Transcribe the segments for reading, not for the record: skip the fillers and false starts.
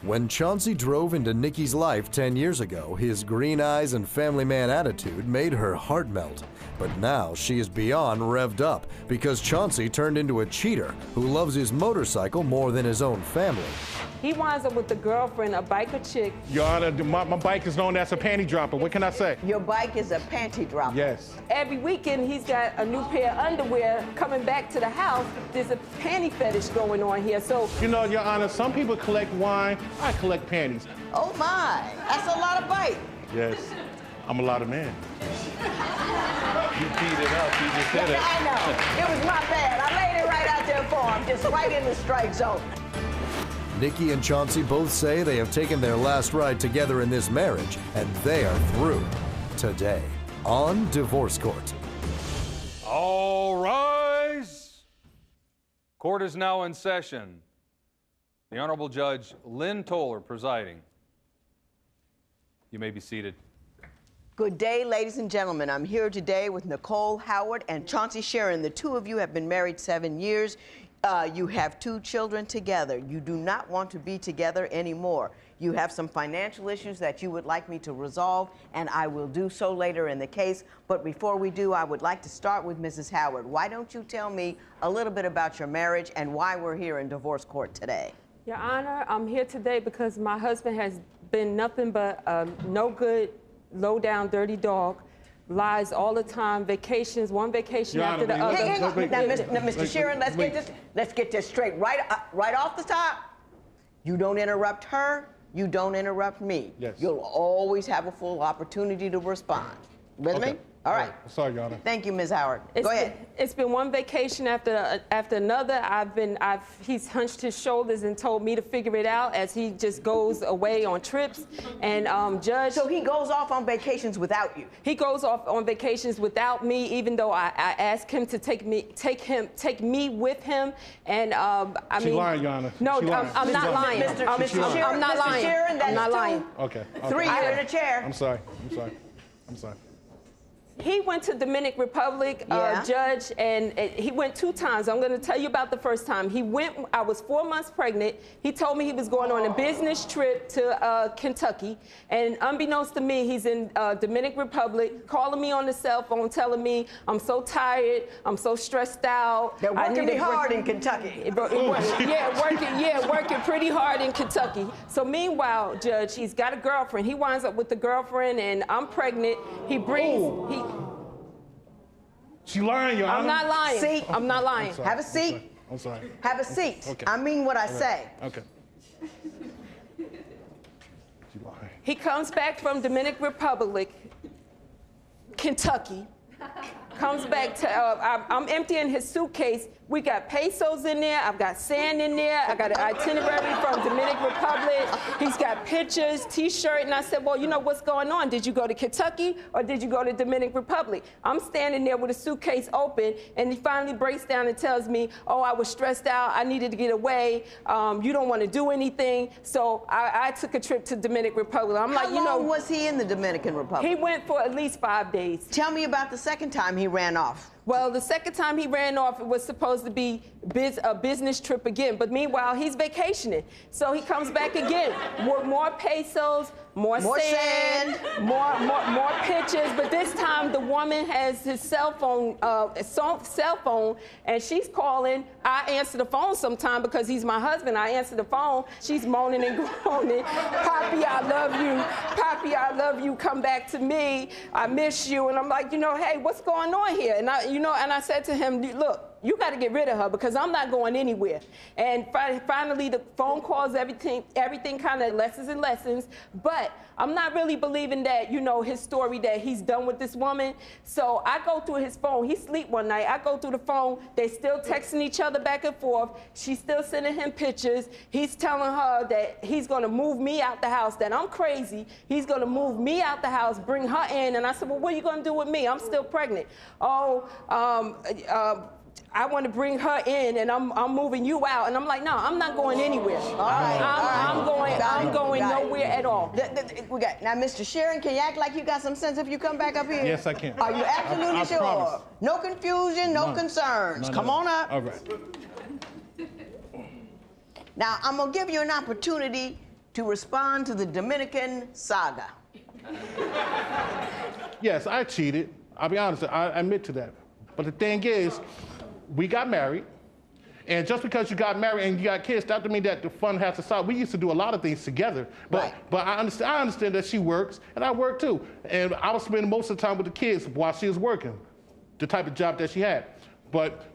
When Chauncey drove into Nikki's life 10 years ago, his green eyes and family man attitude made her heart melt. But now she is beyond revved up because Chauncey turned into a cheater who loves his motorcycle more than his own family. He winds up with a girlfriend, a biker chick. Your Honor, my bike is known as a panty dropper. What can I say? Your bike is a panty dropper. Yes. Every weekend, he's got a new pair of underwear. Coming back to the house, there's a panty fetish going on here. So, You know, Your Honor, some people collect wine. I collect panties. Oh my, that's a lot of bike. Yes, I'm a lot of man. You beat it up. You just hit it. I know. It was my bad. I laid it right out there for him, just right in the strike zone. Nikki and Chauncey both say they have taken their last ride together in this marriage, and they are through. Today, on Divorce Court. All rise. Court is now in session. The Honorable Judge Lynn Toller presiding. You may be seated. Good day, ladies and gentlemen. I'm here today with Nicole Howard and Chauncey Sharon. The two of you have been married 7 years. You have 2 children together. You do not want to be together anymore. You have some financial issues that you would like me to resolve, and I will do so later in the case. But before we do, I would like to start with Mrs. Howard. Why don't you tell me a little bit about your marriage and why we're here in divorce court today? Your Honor, I'm here today because my husband has been nothing but a no good, low down, dirty dog. Lies all the time, vacations, one vacation Your after Honor, the other. Hang on. Now, Mr. Sharon, let's get this straight. Right off the top, you don't interrupt her, you don't interrupt me. Yes. You'll always have a full opportunity to respond. With me? All right. Sorry, Your Honor. Thank you, Ms. Howard. Go ahead. It's been one vacation after another. He's hunched his shoulders and told me to figure it out as he just goes away on trips. And Judge. So he goes off on vacations without you? He goes off on vacations without me, even though I asked him to take me with him. And She's lying, Your Honor. No, She's lying. I'm not lying. I'm not lying. I'm not lying. Okay. 3 you're in a chair. I'm sorry. He went to Dominican Republic, Judge, and he went 2 times. I'm going to tell you about the first time. He went, I was 4 months pregnant. He told me he was going on a business trip to Kentucky. And unbeknownst to me, he's in Dominican Republic, calling me on the cell phone, telling me, I'm so tired, I'm so stressed out. They're working me hard in Kentucky. Working pretty hard in Kentucky. So meanwhile, Judge, he's got a girlfriend. He winds up with the girlfriend, and I'm pregnant. He brings, She lying, Your Honor. I'm not lying. See? I'm not lying. Have a seat. I'm sorry. Have a seat. Okay. I mean what I say. Okay. She lying. He comes back from Dominican Republic, Kentucky. Comes back to, I'm emptying his suitcase. We got pesos in there. I've got sand in there. I got an itinerary from Dominican Republic. He's got pictures, T-shirt. And I said, well, you know what's going on? Did you go to Kentucky or did you go to Dominican Republic? I'm standing there with a suitcase open, and he finally breaks down and tells me, oh, I was stressed out. I needed to get away. You don't want to do anything. So I took a trip to Dominican Republic. I'm like, you know. How long was he in the Dominican Republic? He went for at least 5 days. Tell me about the second time he ran off. Well, the second time he ran off, it was supposed to be a business trip again. But meanwhile, he's vacationing. So he comes back again with more pesos, more sand, more pictures. But this time, the woman has his cell phone, and she's calling. I answer the phone sometime because he's my husband. I answer the phone. She's moaning and groaning. Papi, I love you. Papi, I love you. Come back to me. I miss you. And I'm like, you know, hey, what's going on here? And I said to him, look, you got to get rid of her because I'm not going anywhere. And finally, the phone calls, everything kind of lessens and lessens. But I'm not really believing that, you know, his story that he's done with this woman. So I go through his phone. He sleep one night. I go through the phone. They still texting each other back and forth. She's still sending him pictures. He's telling her that he's going to move me out the house, that I'm crazy. He's going to move me out the house, bring her in. And I said, well, what are you going to do with me? I'm still pregnant. Oh, I want to bring her in, and I'm moving you out. And I'm like, no, I'm not going anywhere. I'm going nowhere at all. Now, Mr. Sharon, can you act like you got some sense if you come back up here? Yes, I can. Are you absolutely sure? Promise. No confusion, no concerns. Come on up. All right. Now, I'm going to give you an opportunity to respond to the Dominican saga. Yes, I cheated. I'll be honest, I admit to that. But the thing is, we got married, and just because you got married and you got kids, that doesn't mean that the fun has to stop. We used to do a lot of things together. But I understand that she works, and I work too. And I was spending most of the time with the kids while she was working, the type of job that she had. But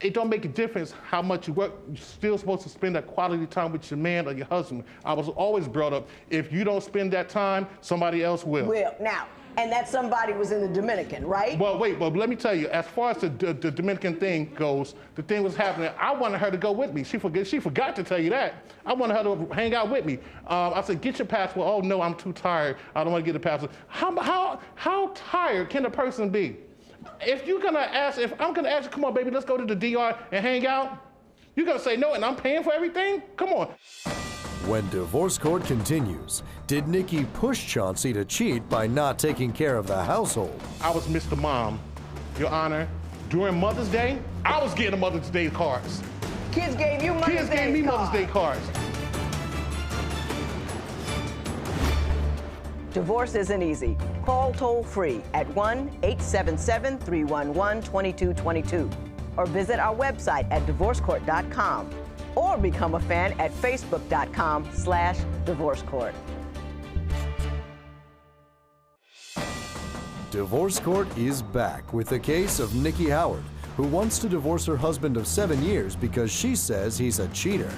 it don't make a difference how much you work. You're still supposed to spend that quality time with your man or your husband. I was always brought up, if you don't spend that time, somebody else will. Now, and that somebody was in the Dominican, right? Well, wait, but let me tell you, as far as the Dominican thing goes, the thing was happening. I wanted her to go with me. She forgot to tell you that. I wanted her to hang out with me. I said, get your passport. Oh, no, I'm too tired. I don't want to get a passport. How tired can a person be? If I'm gonna ask you, come on, baby, let's go to the DR and hang out, you're gonna say no, and I'm paying for everything? Come on. When divorce court continues, did Nikki push Chauncey to cheat by not taking care of the household? I was Mr. Mom, Your Honor. During Mother's Day, I was getting Mother's Day cards. Kids gave you Mother's Day cards. Kids gave me Mother's Day cards. Divorce isn't easy. Call toll-free at 1-877-311-2222 or visit our website at divorcecourt.com or become a fan at facebook.com/divorcecourt. Divorce Court is back with the case of Nikki Howard, who wants to divorce her husband of 7 years because she says he's a cheater.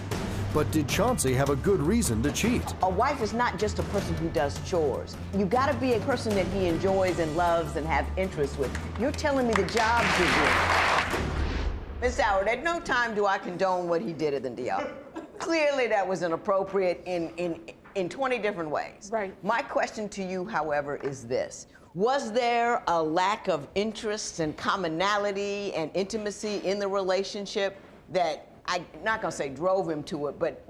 But did Chauncey have a good reason to cheat? A wife is not just a person who does chores. You gotta be a person that he enjoys and loves and have interest with. You're telling me the jobs you're doing. Ms. Howard, at no time do I condone what he did at the DR. Clearly that was inappropriate in 20 different ways. Right. My question to you, however, is this. Was there a lack of interest and commonality and intimacy in the relationship that, I'm not gonna say drove him to it, but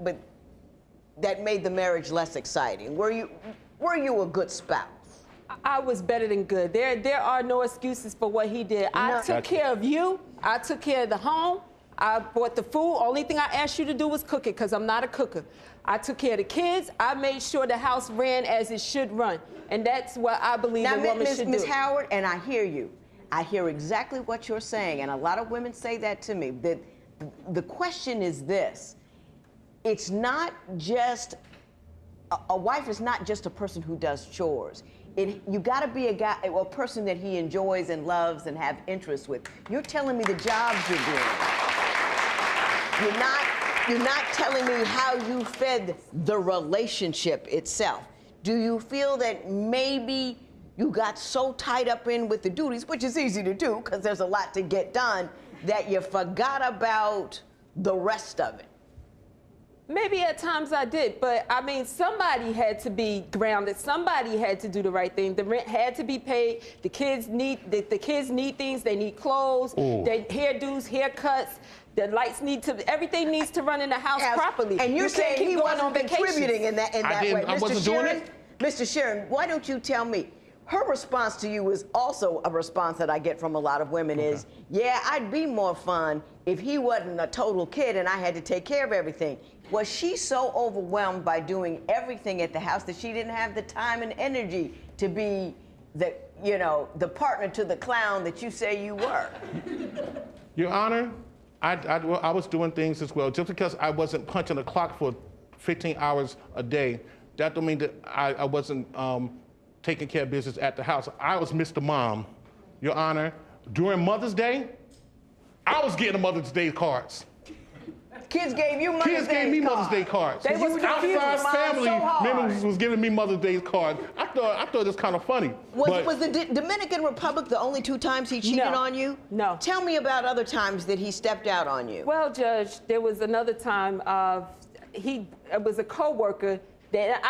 that made the marriage less exciting? Were you a good spouse? I was better than good. There are no excuses for what he did. I took care of you. I took care of the home. I bought the food. Only thing I asked you to do was cook it, because I'm not a cooker. I took care of the kids. I made sure the house ran as it should run. And that's what I believe a woman should do. Ms. Howard, and I hear you. I hear exactly what you're saying, and a lot of women say that to me. That the question is this. It's not just, a wife is not just a person who does chores. You gotta be a person that he enjoys and loves and have interest with. You're telling me the jobs you're doing. You're not telling me how you fed the relationship itself. Do you feel that maybe you got so tied up in with the duties, which is easy to do because there's a lot to get done, that you forgot about the rest of it? Maybe at times I did, but I mean, somebody had to be grounded. Somebody had to do the right thing. The rent had to be paid. The kids need things. They need clothes. They hairdos, haircuts. The lights everything needs to run in the house properly. And you're saying he wasn't contributing in that way. I wasn't doing it. Mr. Sharon, why don't you tell me? Her response to you is also a response that I get from a lot of women is, yeah, I'd be more fun if he wasn't a total kid and I had to take care of everything. Was she so overwhelmed by doing everything at the house that she didn't have the time and energy to be the partner to the clown that you say you were? Your Honor, I was doing things as well. Just because I wasn't punching the clock for 15 hours a day, that don't mean that I wasn't taking care of business at the house. I was Mr. Mom, Your Honor. During Mother's Day, I was getting Mother's Day cards. Kids gave you Mother's Day cards. Kids gave me Mother's Day cards. They was outside family members was giving me Mother's Day cards. I thought it was kind of funny. Was the Dominican Republic the only 2 times he cheated on you? No. Tell me about other times that he stepped out on you. Well, Judge, there was another time it was a co-worker that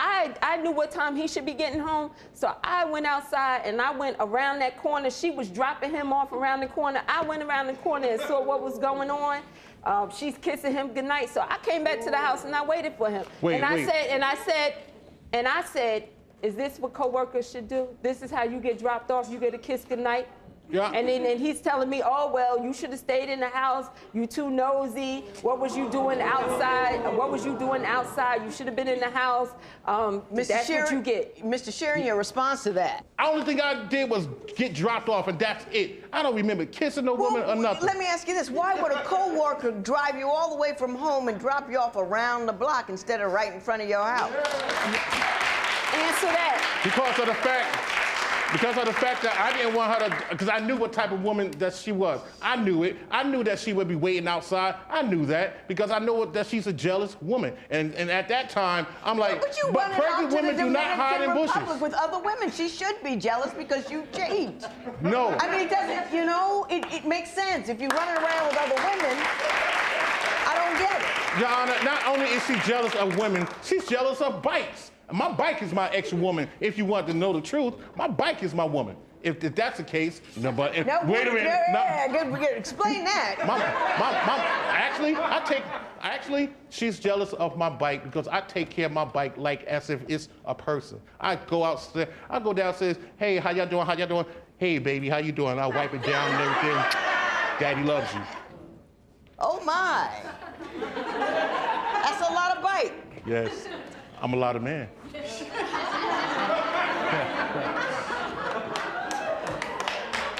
I knew what time he should be getting home, so I went outside and I went around that corner. She was dropping him off around the corner. I went around the corner and saw what was going on. She's kissing him goodnight, so I came back to the house and I waited for him. I said, is this what co-workers should do? This is how you get dropped off? You get a kiss goodnight? Yeah. And then he's telling me, oh, well, you should have stayed in the house. You too nosy. What was you doing outside? What was you doing outside? You should have been in the house. That's what you get. Mr. Sheeran, your response to that? The only thing I did was get dropped off, and that's it. I don't remember kissing no woman or nothing. Let me ask you this. Why would a co-worker drive you all the way from home and drop you off around the block instead of right in front of your house? Answer that. Because of the fact that I didn't want her to, because I knew what type of woman that she was. I knew it. I knew that she would be waiting outside. I knew that because I know that she's a jealous woman. And at that time, I'm like, but pregnant women do not hide in bushes. With other women, she should be jealous because you cheat. No. I mean, it doesn't, you know, it makes sense. If you're running around with other women, I don't get it. Your Honor, not only is she jealous of women, she's jealous of bikes. My bike is my ex-woman. If you want to know the truth, my bike is my woman. If that's the case, no, but if, no, wait a minute. Explain that. Actually, she's jealous of my bike because I take care of my bike like as if it's a person. I go downstairs, hey, how y'all doing? How y'all doing? Hey, baby, how you doing? I wipe it down and everything. Daddy loves you. Oh my. That's a lot of bike. Yes, I'm a lot of man.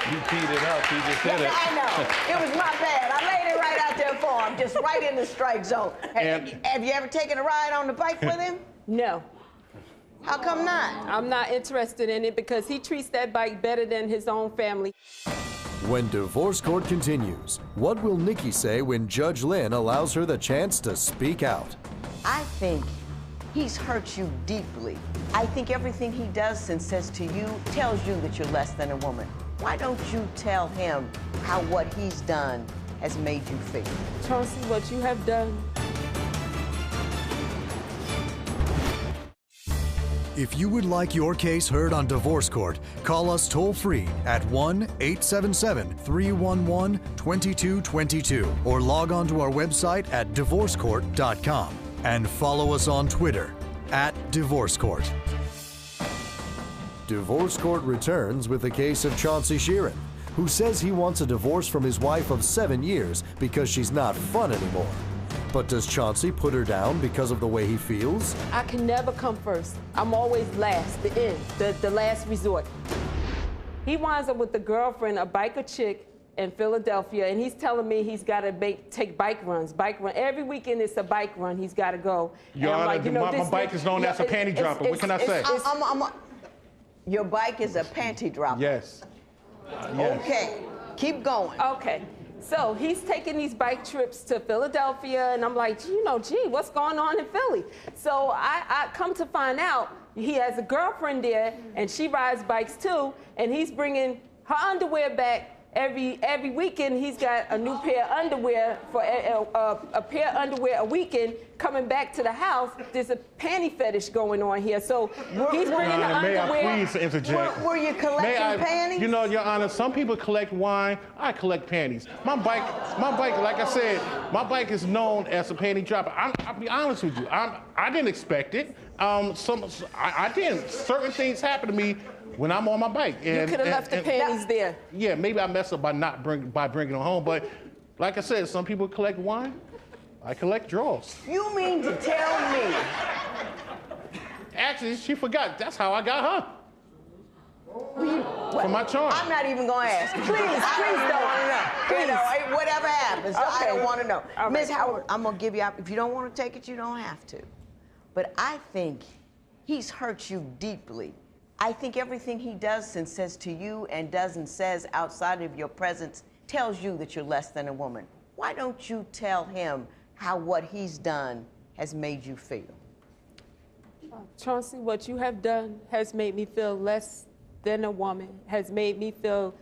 You teed it up. You just hit it. I know. It was my bad. I laid it right out there for him, just right in the strike zone. Have you ever taken a ride on the bike with him? No. How come not? I'm not interested in it because he treats that bike better than his own family. When divorce court continues, what will Nikki say when Judge Lynn allows her the chance to speak out? I think he's hurt you deeply. I think everything he does and says to you tells you that you're less than a woman. Why don't you tell him how what he's done has made you feel? Chauncey, what you have done. If you would like your case heard on Divorce Court, call us toll-free at 1-877-311-2222 or log on to our website at divorcecourt.com and follow us on Twitter @DivorceCourt. Divorce Court returns with the case of Chauncey Sheeran, who says he wants a divorce from his wife of 7 years because she's not fun anymore. But does Chauncey put her down because of the way he feels? I can never come first. I'm always last, the end, the last resort. He winds up with a girlfriend, a biker chick in Philadelphia, and he's telling me he's got to take bike runs. Every weekend it's a bike run he's got to go. Your Honor, my bike is known as a panty dropper. What can I say? Your bike is a panty dropper? Yes. Yes. Okay, keep going. Okay. So he's taking these bike trips to Philadelphia, and I'm like, gee, what's going on in Philly? So I come to find out he has a girlfriend there, and she rides bikes too, and he's bringing her underwear back. Every weekend, he's got a new pair of underwear for a pair of underwear a weekend coming back to the house. There's a panty fetish going on here. So he's bringing the underwear. May I please interject? Were you collecting panties? You know, Your Honor, some people collect wine. I collect panties. My bike, like I said, my bike is known as a panty dropper. I'll be honest with you. I didn't expect it. I didn't. Certain things happen to me when I'm on my bike. You could have left the panties there. Yeah, maybe I messed up by bringing them home, but like I said, some people collect wine. I collect drawers. You mean to tell me? Actually, she forgot. That's how I got her. For my charm. I'm not even going to ask. Please don't want to know. You know, whatever happens, okay. I don't want to know. Right. Ms. Howard, I'm going to give you, if you don't want to take it, you don't have to. But I think he's hurt you deeply. I think everything he does and says to you and does and says outside of your presence tells you that you're less than a woman. Why don't you tell him how what he's done has made you feel? Chauncey, what you have done has made me feel less than a woman, has made me feel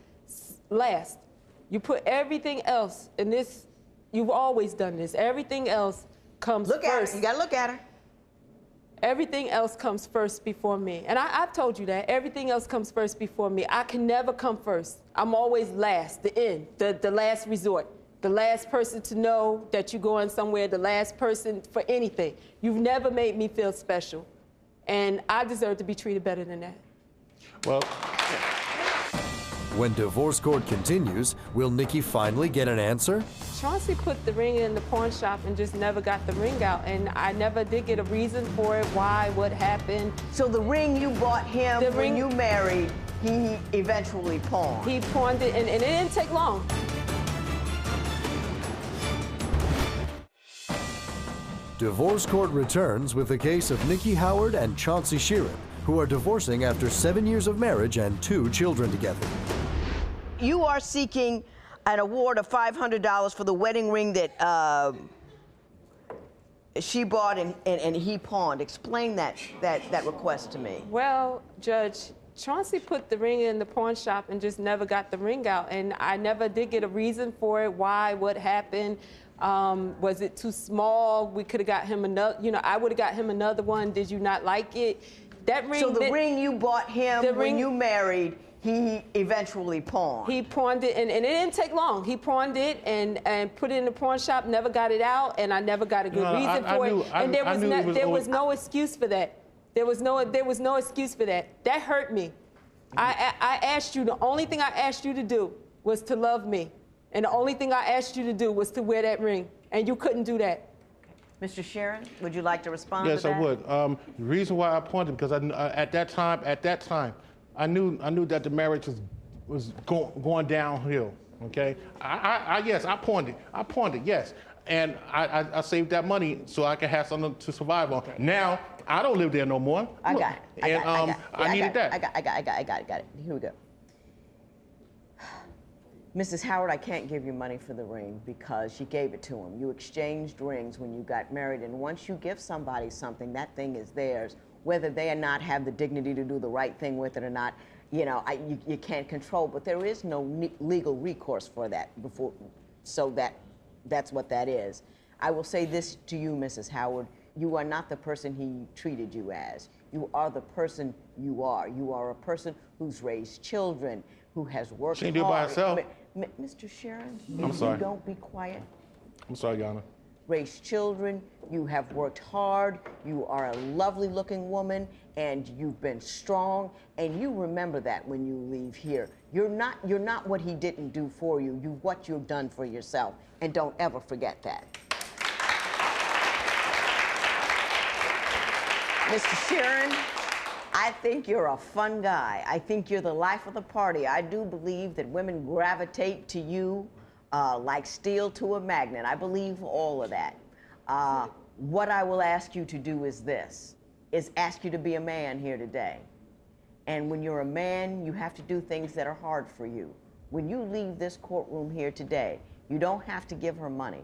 last. You put everything else in this, you've always done this. Everything else comes first. Look at her. You got to look at her. Everything else comes first before me. And I've told you that. Everything else comes first before me. I can never come first. I'm always last, the end, the last resort. The last person to know that you're going somewhere, the last person for anything. You've never made me feel special. And I deserve to be treated better than that. Well, When divorce court continues, will Nikki finally get an answer? Chauncey put the ring in the pawn shop and just never got the ring out, and I never did get a reason for it, why, what happened. So the ring you bought him when you married, he eventually pawned? He pawned it, and it didn't take long. Divorce court returns with the case of Nikki Howard and Chauncey Sheeran, who are divorcing after 7 years of marriage and 2 children together. You are seeking an award of $500 for the wedding ring that she bought and he pawned. Explain that request to me. Well, Judge, Chauncey put the ring in the pawn shop and just never got the ring out, and I never did get a reason for it, why, what happened. Was it too small? We could have got him another, I would have got him another one. Did you not like it? That ring. So the ring you bought him when you married, he eventually pawned? He pawned it, and it didn't take long. He pawned it and put it in the pawn shop, never got it out, and I never got a good reason for it. And there was no excuse for that. There was no excuse for that. That hurt me. I asked you, the only thing I asked you to do was to love me. And the only thing I asked you to do was to wear that ring, and you couldn't do that. Mr. Sheeran, would you like to respond to that? Yes, I would. The reason why I pawned it, because at that time, I knew that the marriage was going downhill. Okay, yes, I pawned it. I pawned it, yes, and I saved that money so I could have something to survive on. Now I don't live there no more. I got it. I needed that. I got it. Here we go. Mrs. Howard, I can't give you money for the ring because she gave it to him. You exchanged rings when you got married, and once you give somebody something, that thing is theirs. Whether they or not have the dignity to do the right thing with it or not, you can't control, but there is no legal recourse for that so that's what that is. I will say this to you, Mrs. Howard, you are not the person he treated you as. You are the person you are. You are a person who's raised children, who has worked hard. She didn't do it by herself. Mr. Sheeran, I'm sorry. You don't be quiet. I'm sorry, Yana. Raised children, you have worked hard, you are a lovely looking woman, and you've been strong, and you remember that when you leave here. You're not what he didn't do for you, what you've done for yourself, and don't ever forget that. Mr. Sheeran, I think you're a fun guy. I think you're the life of the party. I do believe that women gravitate to you like steel to a magnet. I believe all of that. What I will ask you to do is ask you to be a man here today. And when you're a man, you have to do things that are hard for you. When you leave this courtroom here today, you don't have to give her money,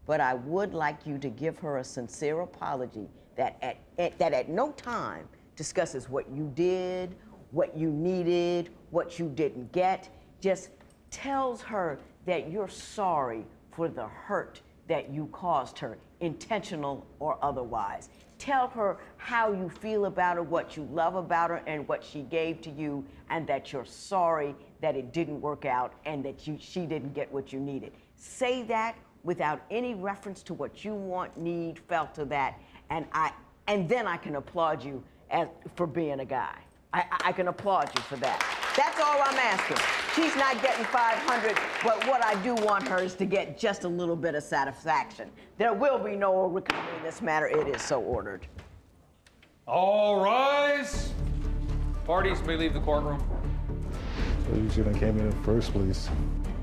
but I would like you to give her a sincere apology that at no time discusses what you did, what you needed, what you didn't get. Just tells her that you're sorry for the hurt that you caused her, intentional or otherwise. Tell her how you feel about her, what you love about her, and what she gave to you, and that you're sorry that it didn't work out and that she didn't get what you needed. Say that without any reference to what you want, need, felt to that, and then I can applaud you for being a guy. I can applaud you for that. That's all I'm asking. She's not getting $500, but what I do want her is to get just a little bit of satisfaction. There will be no recovery in this matter. It is so ordered. All rise. Parties may leave the courtroom. So you should have came in first, please.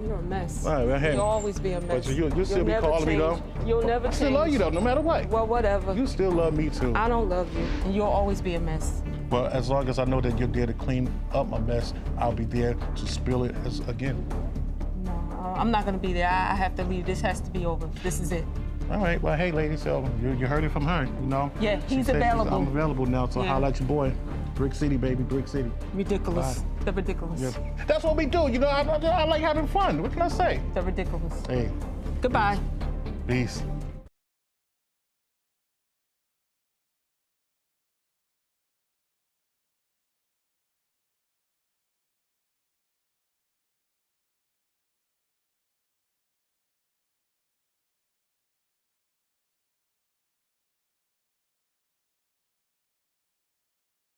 You're a mess. All right, well, hey. You'll always be a mess. But you'll still be calling me, though? You'll never change. I still love you, though, no matter what. Well, whatever. You still love me, too. I don't love you, and you'll always be a mess. But as long as I know that you're there to clean up my mess, I'll be there to spill it again. No, I'm not going to be there. I have to leave. This has to be over. This is it. All right, well, hey, lady, so you heard it from her, you know? Yeah, he's available. I'm available now, so holla at your boy. Brick City, baby, Brick City. Ridiculous. Bye. They're ridiculous. Yeah. That's what we do, you know? I like having fun. What can I say? They're ridiculous. Hey. Goodbye. Peace.